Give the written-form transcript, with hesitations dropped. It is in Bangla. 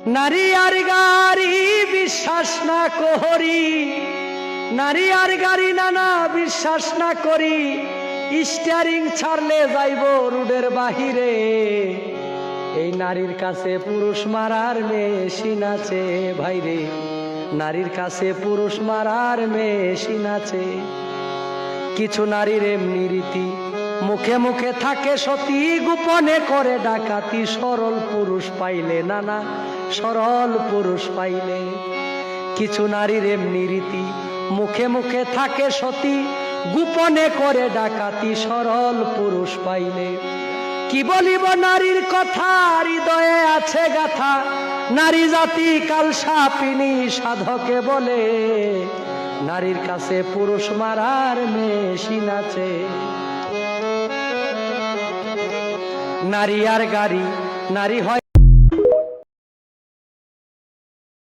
নারী আর গাড়ি বিশ্বাস না করি, নারী আর গাড়ি নানা বিশ্বাস না করি, স্টিয়ারিং ছাড়লে যাইব রোডের বাহিরে। এই নারীর কাছে পুরুষ মারার মেশিন আছে ভাইরে, নারীর কাছে পুরুষ মারার মেশিন আছে। কিছু নারীর এমনি রীতি, মুখে মুখে থাকে সতী, গোপনে করে ডাকাতি, সরল পুরুষ পাইলে নানা সরল পুরুষ পাইলে। কিছু নারীর এমনি রীতি, মুখে মুখে থাকে সতী, গোপনে করে ডাকাতি, সরল পুরুষ পাইলে। কি বলিব নারীর কথা, হৃদয়ে আছে গাথা, নারী জাতি কাল সাপিনী সাধকে বলে। নারীর কাছে পুরুষ মারার মেশিন আছে। নারী আর গাড়ি, নারী হয়